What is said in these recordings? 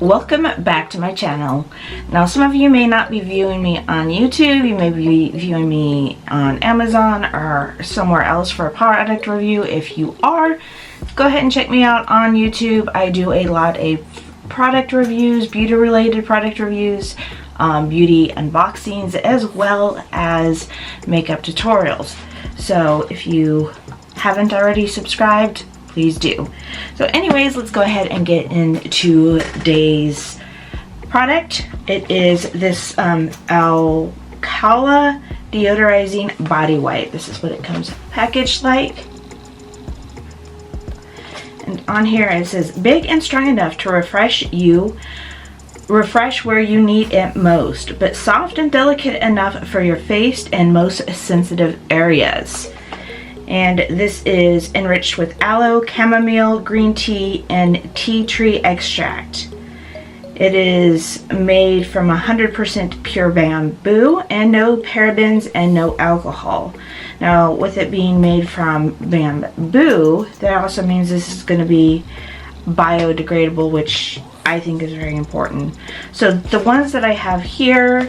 Welcome back to my channel. Now, some of you may not be viewing me on YouTube. You may be viewing me on Amazon or somewhere else for a product review. If you are, go ahead and check me out on YouTube. I do a lot of product reviews, beauty related product reviews, beauty unboxings, as well as makeup tutorials. So if you haven't already subscribed, please do. So anyways, let's go ahead and get into today's product. It is this Alcala deodorizing body wipe. This is what it comes packaged like. And on here it says, big and strong enough to refresh where you need it most, but soft and delicate enough for your face and most sensitive areas. And this is enriched with aloe, chamomile, green tea, and tea tree extract. It is made from 100% pure bamboo and no parabens and no alcohol. Now, with it being made from bamboo, that also means this is going to be biodegradable, which I think is very important. So the ones that I have here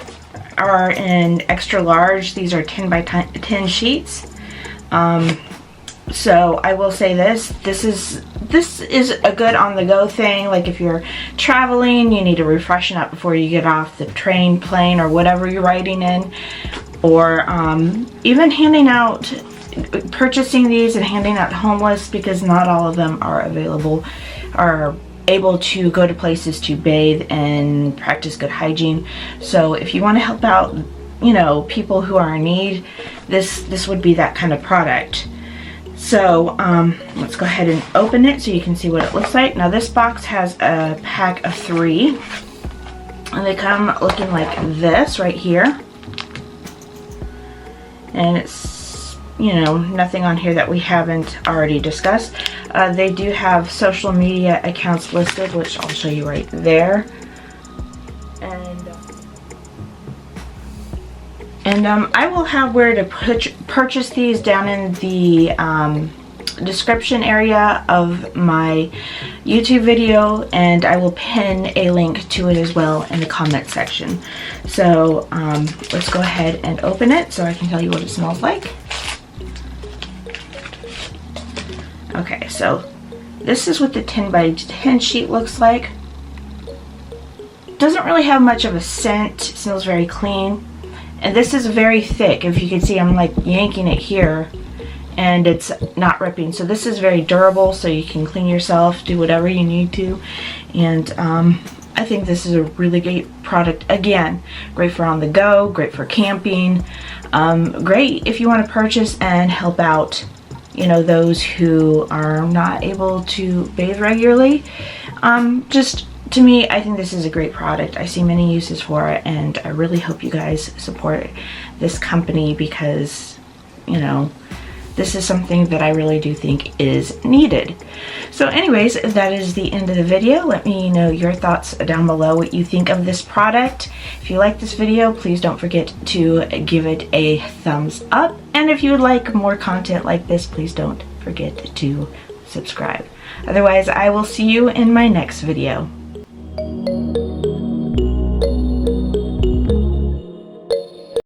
are in extra large. These are 10 by 10 sheets. So I will say this is a good on the go thing. Like if you're traveling, you need to refreshen up before you get off the train, plane, or whatever you're riding in, or even purchasing these and handing out to homeless, because not all of them are able to go to places to bathe and practice good hygiene. So if you want to help out, you know, people who are in need, this would be that kind of product. So let's go ahead and open it so you can see what it looks like. Now this box has a pack of 3, and they come looking like this right here. And it's, you know, nothing on here that we haven't already discussed. They do have social media accounts listed, which I'll show you right there. And I will have where to purchase these down in the description area of my YouTube video, and I will pin a link to it as well in the comment section. So let's go ahead and open it so I can tell you what it smells like. Okay, so this is what the 10 by 10 sheet looks like. Doesn't really have much of a scent. It smells very clean. And this is very thick. If you can see, I'm like yanking it here and it's not ripping. So this is very durable, so you can clean yourself, do whatever you need to. And I think this is a really great product. Again, great for on the go, great for camping, great if you want to purchase and help out, you know, those who are not able to bathe regularly. Just to me, I think this is a great product. I see many uses for it, and I really hope you guys support this company, because, you know, this is something that I really do think is needed. So anyways, that is the end of the video. Let me know your thoughts down below, what you think of this product. If you like this video, please don't forget to give it a thumbs up. And if you would like more content like this, please don't forget to subscribe. Otherwise, I will see you in my next video.